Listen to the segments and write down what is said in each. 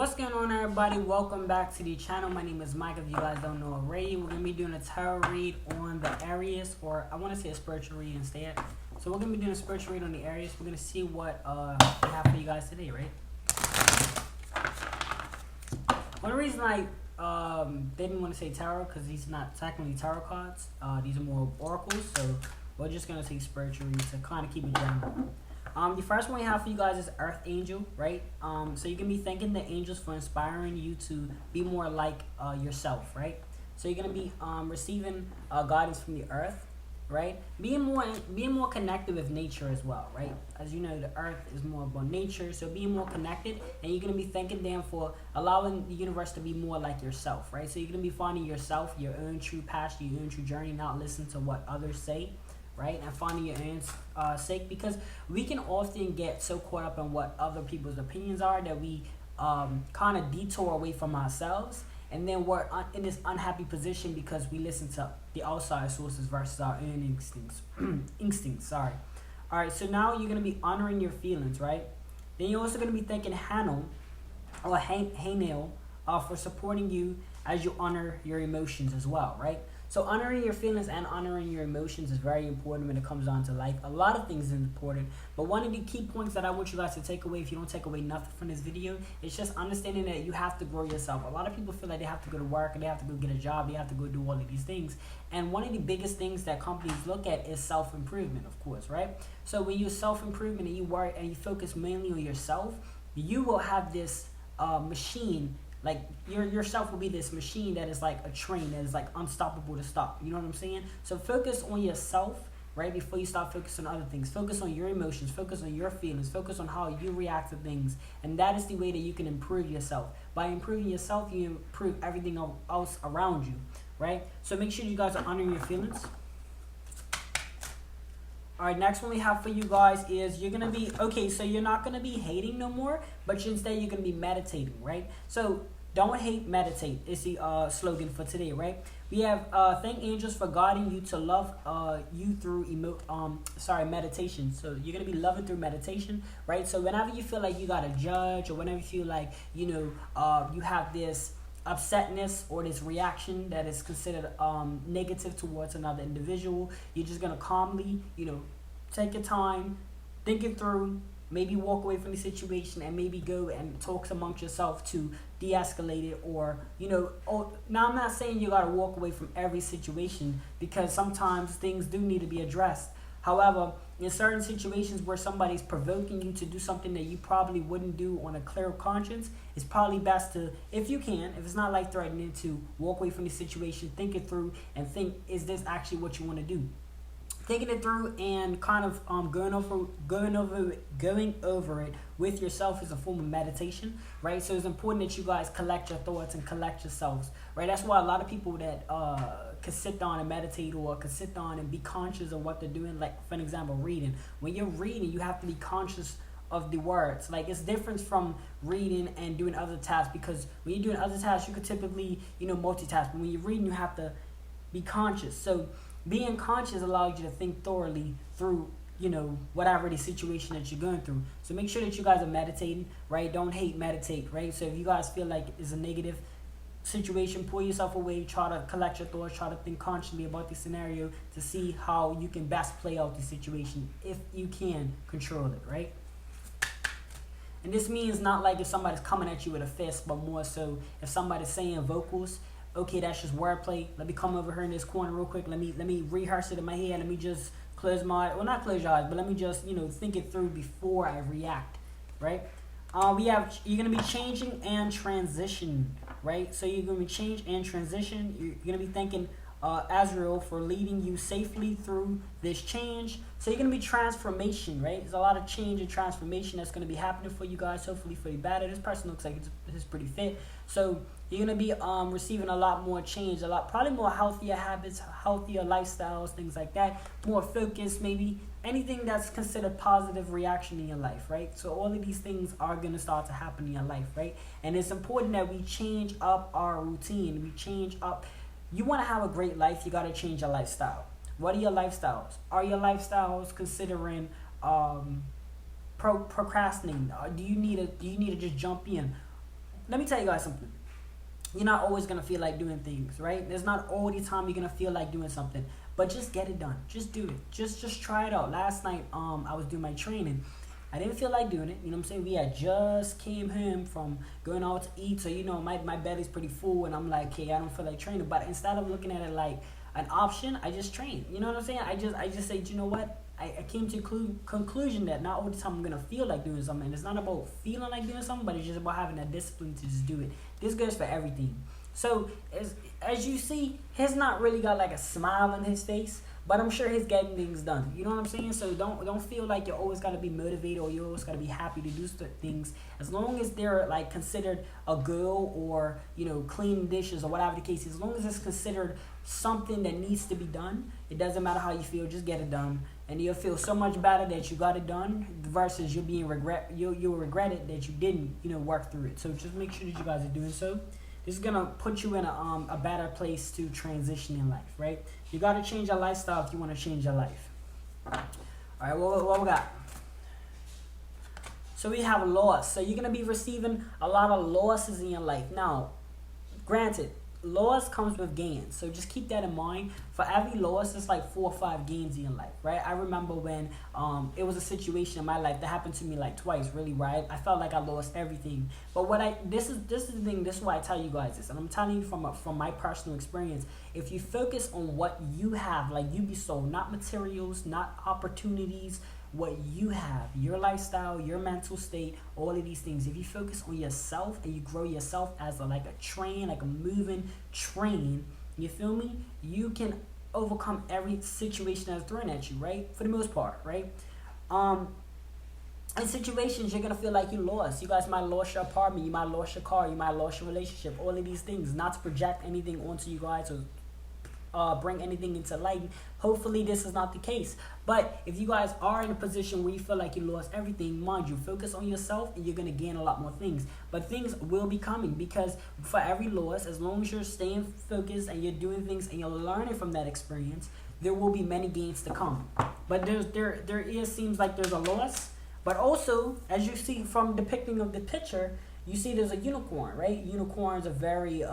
What's going on, everybody? Welcome back to the channel. My name is Mike. If you guys don't know already, we're going to be doing a tarot read on the Aries, or I want to say a spiritual read instead. So we're going to be doing a spiritual read on the Aries. We're going to see what we have for you guys today, right? One reason I didn't want to say tarot, because these are not technically tarot cards. These are more oracles, so we're just going to say spiritual read to kind of keep it general. The first one we have for you guys is Earth Angel, right? So you can be thanking the angels for inspiring you to be more like yourself, right? So you're gonna be receiving guidance from the Earth, right? Being more connected with nature as well, right? As you know, the Earth is more about nature, so being more connected, and you're gonna be thanking them for allowing the universe to be more like yourself, right? So you're gonna be finding yourself, your own true passion, your own true journey, not listen to what others say, right? And finding your own sake, because we can often get so caught up in what other people's opinions are that we kind of detour away from ourselves, and then we're in this unhappy position because we listen to the outside sources versus our own instincts. Sorry. All right, so now you're going to be honoring your feelings, right? Then you're also going to be thanking Hanel or Hanel for supporting you as you honor your emotions as well, right? So honoring your feelings and honoring your emotions is very important when it comes down to life. A lot of things is important, but one of the key points that I want you guys to take away, if you don't take away nothing from this video, is just understanding that you have to grow yourself. A lot of people feel like they have to go to work, and they have to go get a job, they have to go do all of these things. And one of the biggest things that companies look at is self-improvement, of course, right? So when you self-improvement and you work and you focus mainly on yourself, you will have this machine. Like yourself will be this machine that is like a train that is like unstoppable to stop. You know what I'm saying? So focus on yourself, right? Before you start focusing on other things. Focus on your emotions. Focus on your feelings. Focus on how you react to things. And that is the way that you can improve yourself. By improving yourself, you improve everything else around you, right? So make sure you guys are honoring your feelings. All right, next one we have for you guys is you're going to be, okay, so you're not going to be hating no more, but instead you're going to be meditating, right? So don't hate, meditate is the slogan for today, right? We have thank angels for guiding you to love you through meditation. So you're going to be loving through meditation, right? So whenever you feel like you got to judge, or whenever you feel like, you know, you have this upsetness or this reaction that is considered negative towards another individual, you're just going to calmly, you know, take your time, think it through, maybe walk away from the situation, and maybe go and talk amongst yourself to de-escalate it, or, you know, now I'm not saying you got to walk away from every situation, because sometimes things do need to be addressed. However, in certain situations where somebody's provoking you to do something that you probably wouldn't do on a clear conscience, it's probably best to, if you can, if it's not life threatening, to walk away from the situation, think it through, and think, is this actually what you want to do? Thinking it through and kind of going over it with yourself is a form of meditation, right? So it's important that you guys collect your thoughts and collect yourselves, right? That's why a lot of people that can sit down and meditate, or can sit down and be conscious of what they're doing. Like, for an example, reading. When you're reading, you have to be conscious of the words. Like, it's different from reading and doing other tasks, because when you're doing other tasks, you could typically, you know, multitask. But when you're reading, you have to be conscious. So being conscious allows you to think thoroughly through, you know, whatever the situation that you're going through. So make sure that you guys are meditating, right? Don't hate, meditate, right? So if you guys feel like it's a negative situation, pull yourself away, try to collect your thoughts, try to think consciously about the scenario to see how you can best play out the situation, if you can control it, right? And this means not like if somebody's coming at you with a fist, but more so if somebody's saying vocals, okay, that's just wordplay. Let me come over here in this corner real quick. Let me rehearse it in my head. Let me just close my, well, not close your eyes, but let me just, you know, think it through before I react, right? You're going to be changing and transition, right? So you're going to be change and transition. You're going to be thanking Azrael for leading you safely through this change. So you're going to be transformation, right? There's a lot of change and transformation that's going to be happening for you guys, hopefully for the better. This person looks like it's pretty fit. So you're going to be receiving a lot more change, probably more healthier habits, healthier lifestyles, things like that, more focus, maybe anything that's considered positive reaction in your life, right? So all of these things are going to start to happen in your life, right? And it's important that we change up our routine. We change up. You want to have a great life, you got to change your lifestyle. What are your lifestyles? Are your lifestyles considering procrastinating? Do you need to just jump in? let me tell you guys something. You're not always gonna feel like doing things, right? There's not all the time you're gonna feel like doing something, but just get it done. Just do it. Just try it out. Last night, I was doing my training. I didn't feel like doing it. You know what I'm saying? We had just came home from going out to eat, so my belly's pretty full, and I'm like, hey, I don't feel like training. But instead of looking at it like an option, I just train. You know what I'm saying? I just say, you know what? I came to a conclusion that not all the time I'm gonna feel like doing something. And it's not about feeling like doing something, but it's just about having that discipline to just do it. This goes for everything. So as you see, he's not really got like a smile on his face, but I'm sure he's getting things done. You know what I'm saying? So don't feel like you're always gotta be motivated or you're always gotta be happy to do things. As long as they're like considered a goal, or clean dishes or whatever the case is, as long as it's considered something that needs to be done, it doesn't matter how you feel, just get it done. And you'll feel so much better that you got it done versus you'll regret it that you didn't work through it. So just make sure that you guys are doing so. This is gonna put you in a better place to transition in life, right? You gotta change your lifestyle if you want to change your life. All right, what we got? So we have loss. So you're gonna be receiving a lot of losses in your life. Now, granted, loss comes with gains, so just keep that in mind. For every loss, it's like 4 or 5 gains in your life, right? I remember when it was a situation in my life that happened to me like twice, really, right? I felt like I lost everything. But this is the thing. This is why I tell you guys this, and I'm telling you from my personal experience. If you focus on what you have, like you be sold, not materials, not opportunities. What you have, your lifestyle, your mental state, all of these things. If you focus on yourself and you grow yourself as like a train, like a moving train, you feel me? You can overcome every situation that's thrown at you, right? For the most part, right? In situations you're gonna feel like you lost. You guys might have lost your apartment, you might have lost your car, you might have lost your relationship, all of these things. Not to project anything onto you guys or bring anything into light. Hopefully this is not the case. But if you guys are in a position where you feel like you lost everything, mind you, focus on yourself and you're going to gain a lot more things. But things will be coming, because for every loss, as long as you're staying focused and you're doing things and you're learning from that experience, there will be many gains to come. But seems like there's a loss. But also, as you see from depicting of the picture, you see there's a unicorn, right? Unicorns are very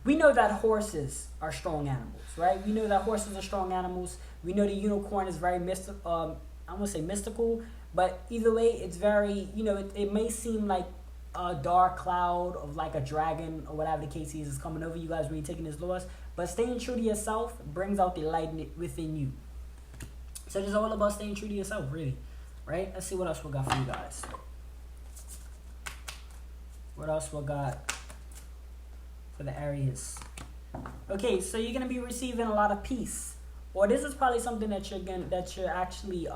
we know that horses are strong animals, right? We know that horses are strong animals. We know the unicorn is very mystical. I won't say mystical, but either way, it's very, it may seem like a dark cloud of like a dragon or whatever the case is coming over you guys when you're taking this loss. But staying true to yourself brings out the light within you. So it's all about staying true to yourself, really, right? Let's see what else we got for you guys. What else we got for the Aries? Okay, so you're gonna be receiving a lot of peace, or this is probably something that you're actually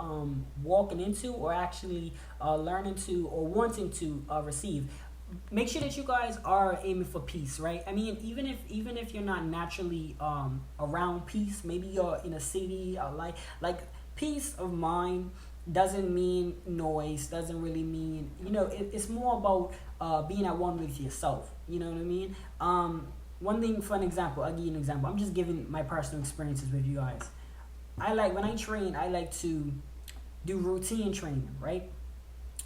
walking into, or actually learning to, or wanting to receive. Make sure that you guys are aiming for peace, right? I mean, even if you're not naturally around peace, maybe you're in a city, like peace of mind doesn't mean noise, doesn't really mean, it's more about being at one with yourself. You know what I mean? One thing, for an example, I'll give you an example. I'm just giving my personal experiences with you guys. When I train, I like to do routine training, right?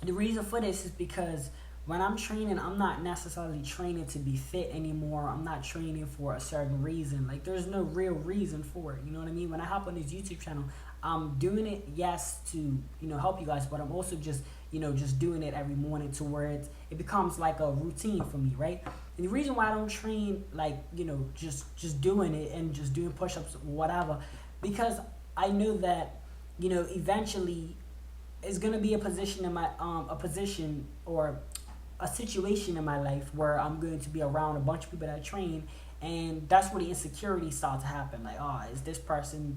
The reason for this is because when I'm training, I'm not necessarily training to be fit anymore. I'm not training for a certain reason. Like, there's no real reason for it. You know what I mean? When I hop on this YouTube channel, I'm doing it, yes, to, help you guys, but I'm also just doing it every morning to where it becomes like a routine for me, right? And the reason why I don't train like, just doing it and just doing push-ups, whatever, because I know that, eventually it's going to be a position or a situation in my life where I'm going to be around a bunch of people that I train, and that's where the insecurities start to happen. Like, is this person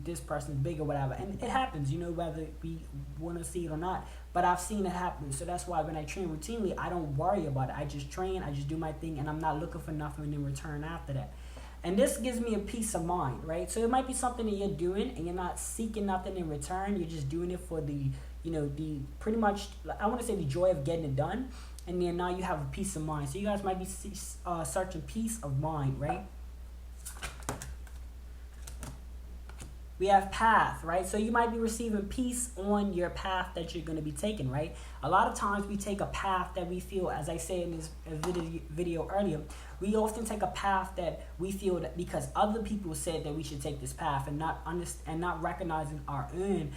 big or whatever? And it happens, whether we want to see it or not. But I've seen it happen. So that's why when I train routinely, I don't worry about it. I just train, I just do my thing, and I'm not looking for nothing in return after that. And this gives me a peace of mind, right? So it might be something that you're doing and you're not seeking nothing in return. You're just doing it for the pretty much, I want to say, the joy of getting it done. And then now you have a peace of mind. So you guys might be searching peace of mind, right? We have path, right? So you might be receiving peace on your path that you're going to be taking, right? A lot of times we take a path that we feel, as I said in this video earlier, we often take a path that we feel that because other people said that we should take this path, and not recognizing our own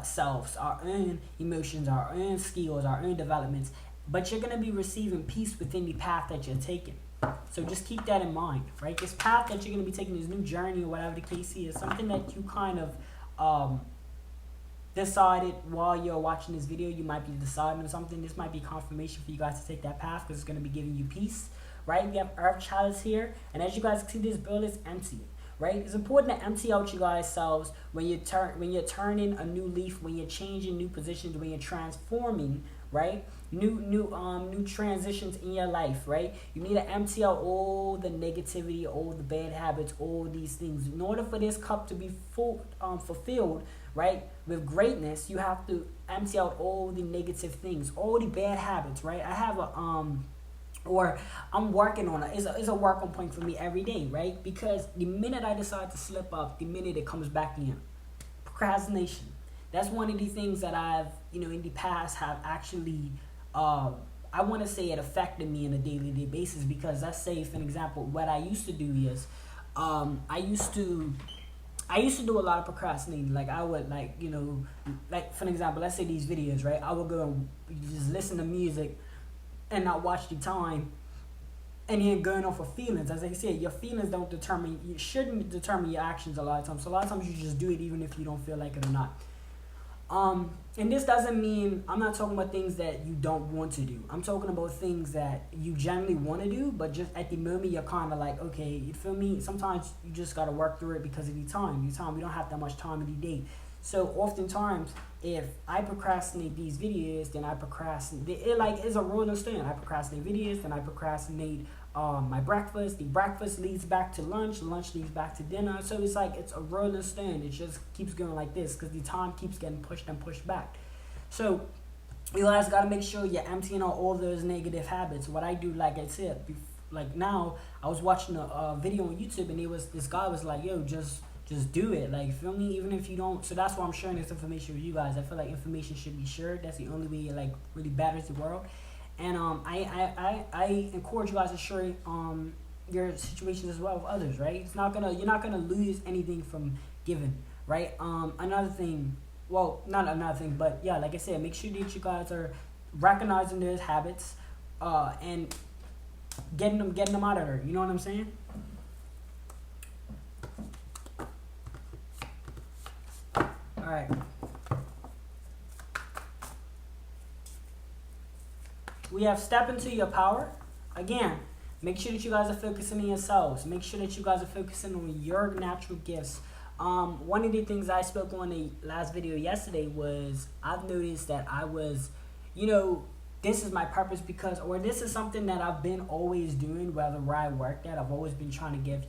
selves, our own emotions, our own skills, our own developments. But you're going to be receiving peace within the path that you're taking. So just keep that in mind, right? This path that you're going to be taking, this new journey or whatever the case is, something that you kind of decided while you're watching this video. You might be deciding on something. This might be confirmation for you guys to take that path because it's going to be giving you peace, right? We have Earth Chalice here, and as you guys can see, this bill is empty, right? It's important to empty out you guys selves when you're turning a new leaf, when you're changing new positions, when you're transforming, right? New transitions in your life, right? You need to empty out all the negativity, all the bad habits, all these things. In order for this cup to be fulfilled, right, with greatness, you have to empty out all the negative things, all the bad habits, right? I have I'm working on it. It's a working point for me every day, right? Because the minute I decide to slip up, the minute it comes back in. Procrastination. That's one of the things that I've, in the past have actually, I want to say it affected me on a daily basis because let's say, for an example, what I used to do is, I used to do a lot of procrastinating. Like I would like for an example, let's say these videos, right? I would go and just listen to music and not watch the time, and then going off of feelings. As I said, your feelings shouldn't determine your actions a lot of times. So a lot of times you just do it even if you don't feel like it or not. And this doesn't mean, I'm not talking about things that you don't want to do. I'm talking about things that you generally want to do, but just at the moment you're kind of like, okay, you feel me? Sometimes you just got to work through it because of the time. We don't have that much time in the day. So oftentimes, if I procrastinate these videos, then I procrastinate. It's a rolling stone. I procrastinate videos, then I procrastinate my breakfast. The breakfast leads back to lunch. Lunch leads back to dinner. So it's like it's a rolling stone. It just keeps going like this because the time keeps getting pushed and pushed back. So you guys got to make sure you're emptying out all those negative habits. What I do, like I said, like now, I was watching a video on YouTube and this guy was like, yo, just do it, like, feel me, even if you don't. So that's why I'm sharing this information with you guys. I feel like information should be shared. That's the only way it like really betters the world. And I encourage you guys to share your situations as well with others, right? You're not gonna lose anything from giving, right? Another thing, well, not another thing, but yeah, like I said, make sure that you guys are recognizing those habits and getting them out of there. You know what I'm saying? Alright. We have step into your power. Again, make sure that you guys are focusing on yourselves. Make sure that you guys are focusing on your natural gifts. One of the things I spoke on the last video yesterday was I've noticed that I was, this is my purpose or this is something that I've been always doing, where I work at. I've always been trying to give,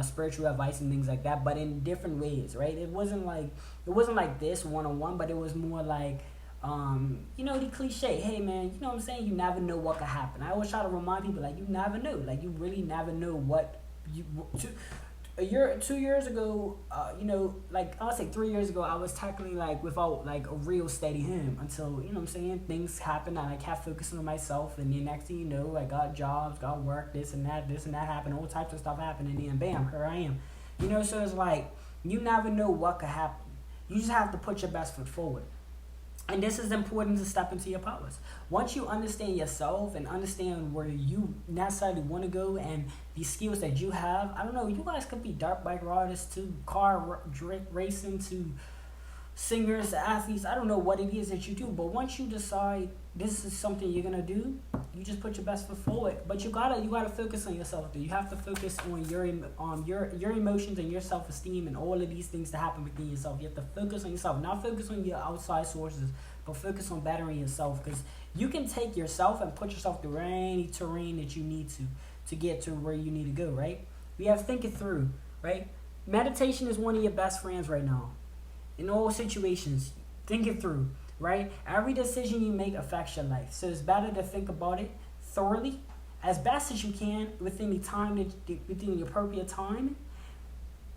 spiritual advice and things like that, but in different ways, right? It wasn't like this one-on-one, but it was more like, the cliche, hey man, you know what I'm saying? You never know what could happen. I always try to remind people, like, you never know. Like, you really never know what a year, 2 years ago, like I'll say 3 years ago, I was technically like without like a real steady home until, things happened and I kept focusing on myself, and then next thing you know, I got jobs, got work, this and that happened, all types of stuff happened, and then bam, here I am. So it's like, you never know what could happen. You just have to put your best foot forward. And this is important to step into your powers. Once you understand yourself and understand where you necessarily want to go and the skills that you have, I don't know, you guys could be dirt bike riders to car racing to singers to athletes. I don't know what it is that you do, but once you decide this is something you're gonna do, you just put your best foot forward. But you gotta focus on yourself. You have to focus on your emotions and your self-esteem and all of these things to happen within yourself. You have to focus on yourself, not focus on your outside sources, but focus on bettering yourself, because you can take yourself and put yourself through any terrain that you need to get to where you need to go, right? We have to think it through, right? Meditation is one of your best friends right now. In all situations, think it through, right? Every decision you make affects your life. So it's better to think about it thoroughly, as best as you can, within the appropriate time,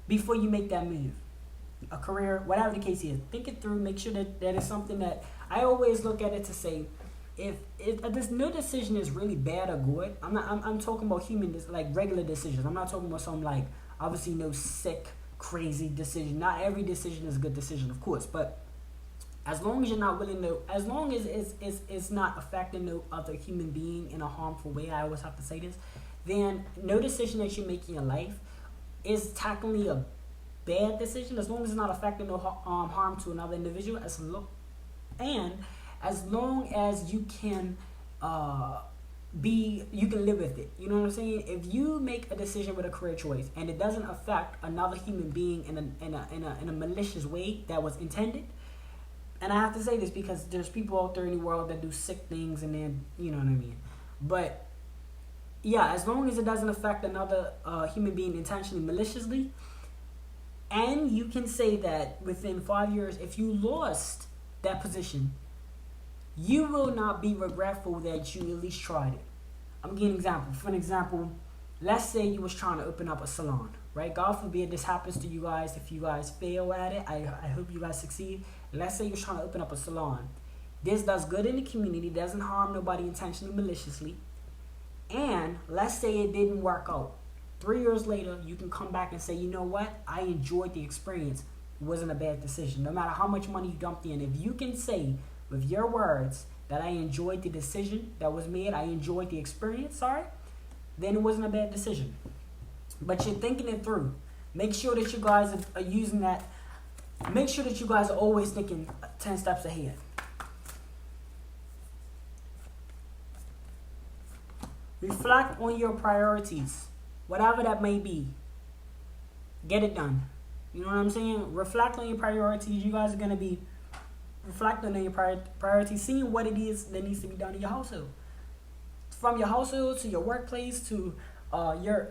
before you make that move. a career, whatever the case is. Think it through. Make sure that is something that I always look at it to say, if this no decision is really bad or good. I'm talking about like regular decisions. I'm not talking about some like obviously no sick crazy decision. Not every decision is a good decision, of course, but as long as you're not willing to, as long as it's not affecting no other human being in a harmful way, I always have to say this, then no decision that you make in your life is technically a bad decision, as long as it's not affecting no harm to another individual. And as long as you can you can live with it. You know what I'm saying? If you make a decision with a career choice and it doesn't affect another human being in a malicious way that was intended. And I have to say this because there's people out there in the world that do sick things, and then, you know what I mean. But yeah, as long as it doesn't affect another human being intentionally, maliciously, and you can say that within 5 years, if you lost that position, you will not be regretful that you at least tried it. I'm giving an example. For an example, let's say you was trying to open up a salon, right? God forbid this happens to you guys. If you guys fail at it, I hope you guys succeed. Let's say you're trying to open up a salon. This does good in the community, doesn't harm nobody intentionally, maliciously. And let's say it didn't work out. 3 years later, you can come back and say, you know what? I enjoyed the experience. It wasn't a bad decision. No matter how much money you dumped in, if you can say with your words that I enjoyed the decision that was made, I enjoyed the experience, then it wasn't a bad decision. But you're thinking it through. Make sure that you guys are using that. Make sure that you guys are always thinking 10 steps ahead. Reflect on your priorities, whatever that may be. Get it done. You know what I'm saying? Reflect on your priorities. You guys are going to be reflecting on your priorities, seeing what it is that needs to be done in your household. From your household to your workplace to your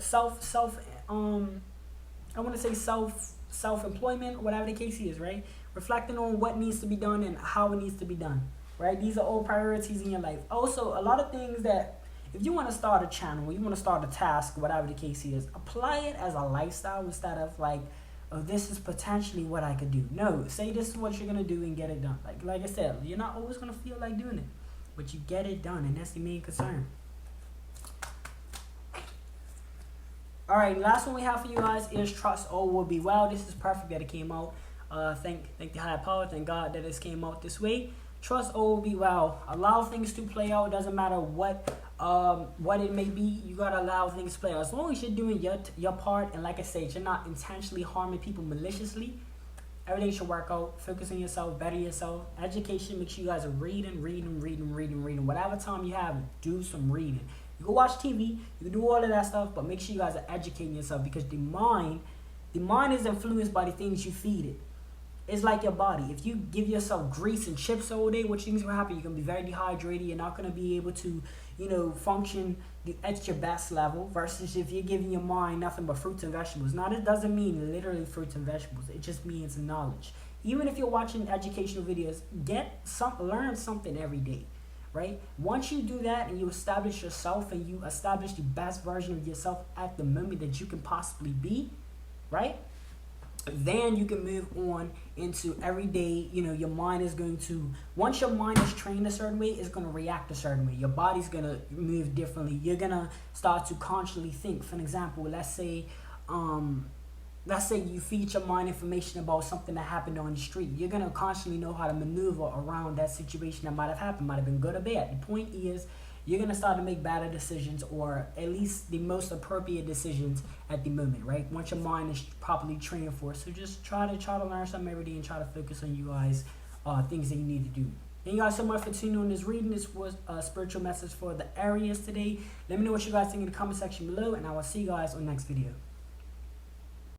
self-employment, whatever the case is, right? Reflecting on what needs to be done and how it needs to be done, right? These are all priorities in your life. Also, a lot of things that if you want to start a channel, you want to start a task, whatever the case is, apply it as a lifestyle instead of like, oh, this is potentially what I could do. No, say this is what you're going to do and get it done. Like I said, you're not always going to feel like doing it, but you get it done, and that's the main concern. All right, last one we have for you guys is trust all will be well. This is perfect that it came out. Thank the higher power, thank God that this came out this way. Trust all will be well. Allow things to play out. Doesn't matter what it may be. You gotta allow things to play out. As long as you're doing your part, and like I said, you're not intentionally harming people maliciously, everything should work out. Focus on yourself, better yourself. Education, make sure you guys are reading. Whatever time you have, do some reading. You can watch TV, you can do all of that stuff, but make sure you guys are educating yourself, because the mind is influenced by the things you feed it. It's like your body. If you give yourself grease and chips all day, what things will happen? You're going to be very dehydrated. You're not going to be able to, function at your best level, versus if you're giving your mind nothing but fruits and vegetables. Now, this doesn't mean literally fruits and vegetables. It just means knowledge. Even if you're watching educational videos, learn something every day, right? Once you do that and you establish yourself and you establish the best version of yourself at the moment that you can possibly be, right? Then you can move on into every day. Your mind is going to, once your mind is trained a certain way, it's going to react a certain way. Your body's going to move differently. You're going to start to consciously think. For an example, let's say you feed your mind information about something that happened on the street. You're going to constantly know how to maneuver around that situation that might have happened, might have been good or bad. The point is, you're going to start to make better decisions, or at least the most appropriate decisions at the moment, right? Once your mind is properly trained for it. So just try to learn something every day and try to focus on you guys, things that you need to do. Thank you guys so much for tuning in on this reading. This was a spiritual message for the Aries today. Let me know what you guys think in the comment section below, and I will see you guys on the next video.